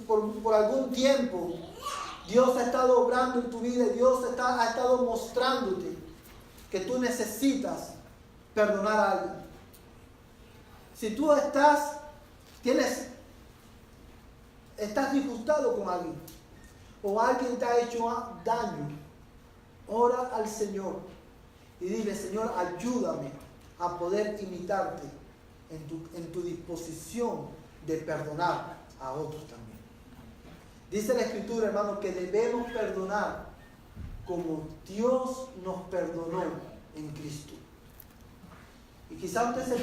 Speaker 1: por algún tiempo Dios ha estado obrando en tu vida y Dios ha estado mostrándote que tú necesitas perdonar a alguien. Si tú estás disgustado con alguien o alguien te ha hecho daño, ora al Señor y dile, Señor, ayúdame a poder imitarte en tu disposición de perdonar a otros también. Dice la Escritura, hermano, que debemos perdonar como Dios nos perdonó en Cristo. Y quizás usted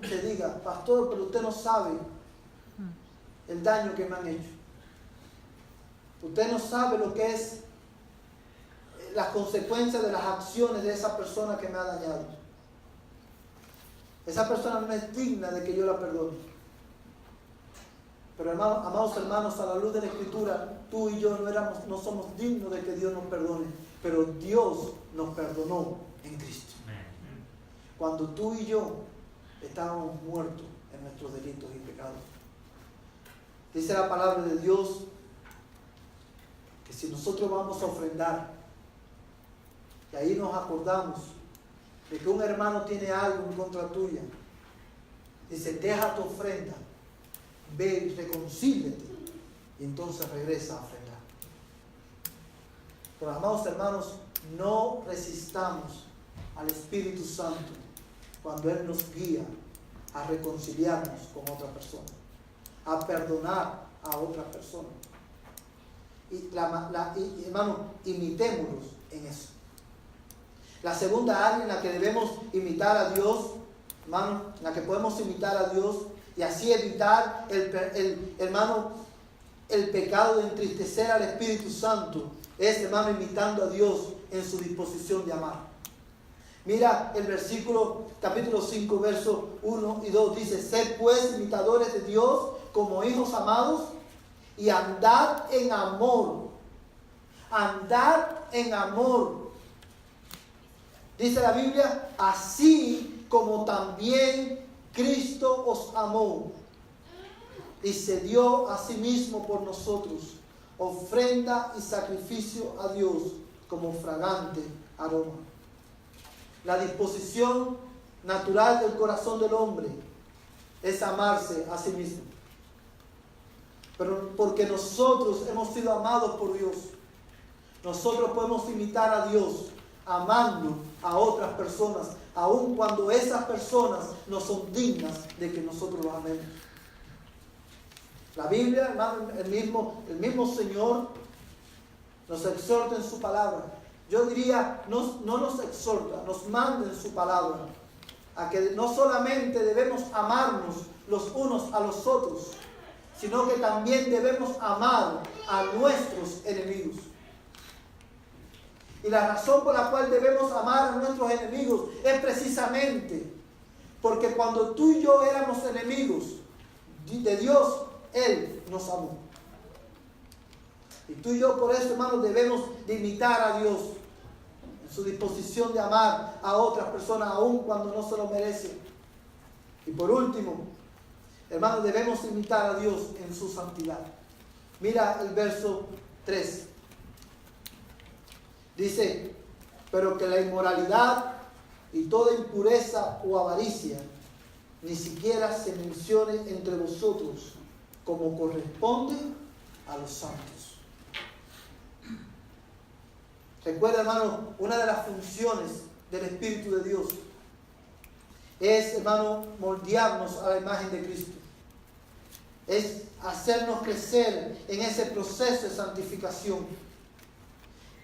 Speaker 1: se diga, pastor, pero usted no sabe el daño que me han hecho. Usted no sabe lo que es las consecuencias de las acciones de esa persona que me ha dañado. Esa persona no es digna de que yo la perdone. Pero amados hermanos, a la luz de la Escritura, tú y yo no somos dignos de que Dios nos perdone. Pero Dios nos perdonó en Cristo. Cuando tú y yo estábamos muertos en nuestros delitos y pecados. Dice la palabra de Dios que si nosotros vamos a ofrendar, y ahí nos acordamos de que un hermano tiene algo en contra tuya, dice, deja tu ofrenda, ve y reconcíliate, y entonces regresa a ofrendar. Pero amados hermanos, no resistamos al Espíritu Santo cuando Él nos guía a reconciliarnos con otra persona, a perdonar a otra persona. Y hermano, imitémoslos en eso. La segunda área en la que debemos imitar a Dios, hermano, en la que podemos imitar a Dios y así evitar el pecado de entristecer al Espíritu Santo, es, hermano, imitando a Dios en su disposición de amar. Mira el versículo, capítulo 5, versos 1 y 2, dice, sed pues imitadores de Dios como hijos amados y andad en amor. Andad en amor. Dice la Biblia, así como también Cristo os amó y se dio a sí mismo por nosotros, ofrenda y sacrificio a Dios como fragante aroma. La disposición natural del corazón del hombre es amarse a sí mismo. Pero porque nosotros hemos sido amados por Dios, nosotros podemos imitar a Dios amando a otras personas, aun cuando esas personas no son dignas de que nosotros los amemos. La Biblia, hermano, el mismo Señor nos exhorta en su palabra. Yo diría, no nos exhorta, nos manda en su palabra a que no solamente debemos amarnos los unos a los otros, sino que también debemos amar a nuestros enemigos. Y la razón por la cual debemos amar a nuestros enemigos es precisamente porque cuando tú y yo éramos enemigos de Dios, Él nos amó. Y tú y yo por eso, hermanos, debemos de imitar a Dios en su disposición de amar a otras personas aun cuando no se lo merecen. Y por último, hermanos, debemos imitar a Dios en su santidad. Mira el verso 3. Dice, pero que la inmoralidad y toda impureza o avaricia ni siquiera se mencione entre vosotros, como corresponde a los santos. Recuerda, hermano, una de las funciones del Espíritu de Dios es, hermano, moldearnos a la imagen de Cristo. Es hacernos crecer en ese proceso de santificación.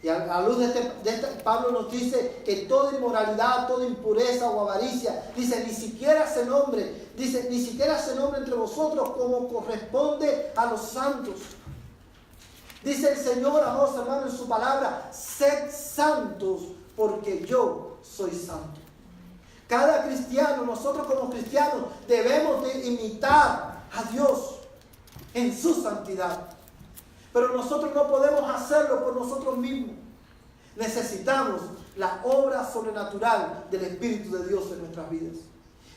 Speaker 1: Y a la luz de Pablo nos dice que toda inmoralidad, toda impureza o avaricia, dice, ni siquiera se nombre entre vosotros como corresponde a los santos. Dice el Señor, amados hermanos, en su palabra, sed santos porque yo soy santo. Cada cristiano, nosotros como cristianos, debemos de imitar a Dios en su santidad. Pero nosotros no podemos hacerlo por nosotros mismos. Necesitamos la obra sobrenatural del Espíritu de Dios en nuestras vidas.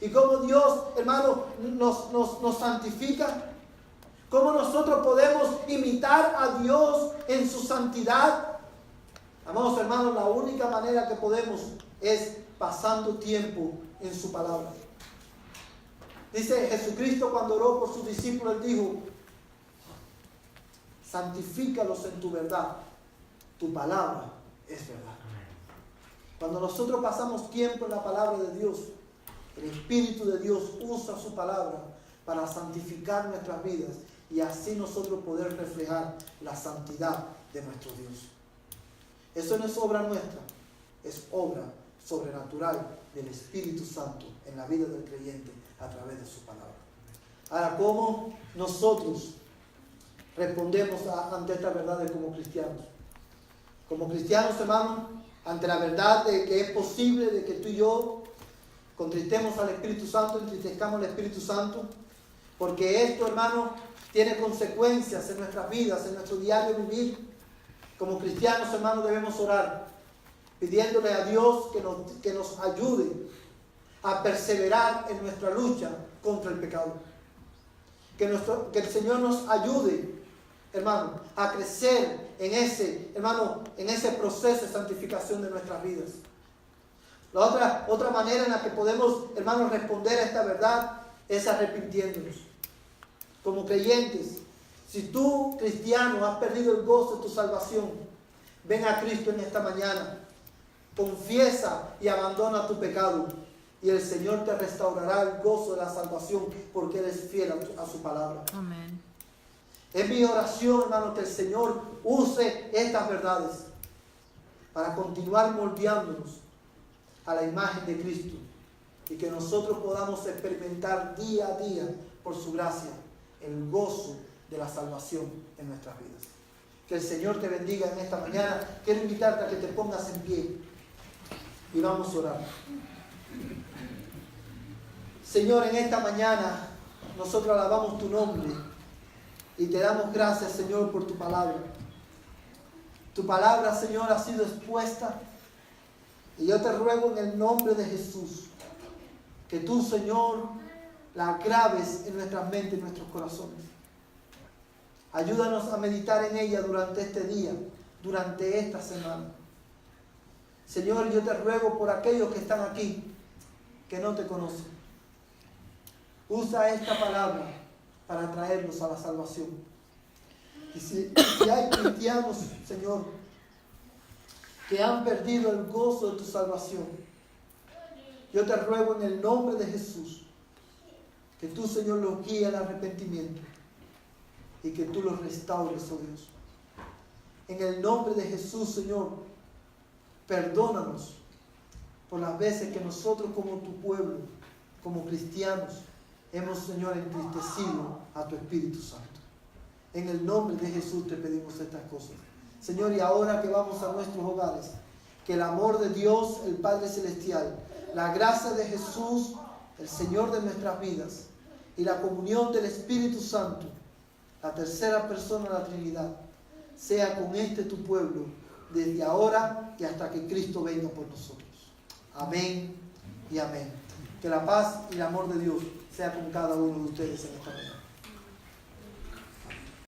Speaker 1: Y cómo Dios, hermano, nos santifica. Cómo nosotros podemos imitar a Dios en su santidad. Amados hermanos, la única manera que podemos es pasando tiempo en su palabra. Dice Jesucristo cuando oró por sus discípulos, Él dijo, santifícalos en tu verdad, tu palabra es verdad. Cuando nosotros pasamos tiempo en la palabra de Dios, el Espíritu de Dios usa su palabra para santificar nuestras vidas y así nosotros poder reflejar la santidad de nuestro Dios. Eso no es obra nuestra, es obra sobrenatural del Espíritu Santo en la vida del creyente a través de su palabra. Ahora, ¿cómo nosotros respondemos ante estas verdades como cristianos? Como cristianos, hermanos, ante la verdad de que es posible de que tú y yo contristemos al Espíritu Santo, entristezcamos al Espíritu Santo, porque esto, hermanos, tiene consecuencias en nuestras vidas, en nuestro diario vivir. Como cristianos, hermanos, debemos orar, pidiéndole a Dios que nos ayude a perseverar en nuestra lucha contra el pecado. Que el Señor nos ayude, hermano, a crecer en ese proceso de santificación de nuestras vidas. La otra manera en la que podemos, hermanos, responder a esta verdad es arrepintiéndonos. Como creyentes, si tú, cristiano, has perdido el gozo de tu salvación, ven a Cristo en esta mañana, confiesa y abandona tu pecado, y el Señor te restaurará el gozo de la salvación, porque eres fiel a su palabra.
Speaker 2: Amén.
Speaker 1: Es mi oración, hermano, que el Señor use estas verdades para continuar moldeándonos a la imagen de Cristo y que nosotros podamos experimentar día a día, por su gracia, el gozo de la salvación en nuestras vidas. Que el Señor te bendiga en esta mañana. Quiero invitarte a que te pongas en pie y vamos a orar. Señor, en esta mañana nosotros alabamos tu nombre Y te damos gracias, Señor, por tu palabra. Tu palabra, Señor, ha sido expuesta. Y yo te ruego en el nombre de Jesús que tú, Señor, la grabes en nuestras mentes y en nuestros corazones. Ayúdanos a meditar en ella durante este día, durante esta semana. Señor, yo te ruego por aquellos que están aquí, que no te conocen. Usa esta palabra para traerlos a la salvación. Y si hay cristianos, Señor, que han perdido el gozo de tu salvación, yo te ruego en el nombre de Jesús que tú, Señor, los guíes al arrepentimiento y que tú los restaures, oh Dios. En el nombre de Jesús, Señor, perdónanos por las veces que nosotros como tu pueblo, como cristianos, hemos, Señor, entristecido a tu Espíritu Santo. En el nombre de Jesús te pedimos estas cosas. Señor, y ahora que vamos a nuestros hogares, que el amor de Dios, el Padre Celestial, la gracia de Jesús, el Señor de nuestras vidas, y la comunión del Espíritu Santo, la tercera persona de la Trinidad, sea con este tu pueblo, desde ahora y hasta que Cristo venga por nosotros. Amén y amén. Que la paz y el amor de Dios sea con cada uno de ustedes en esta mañana.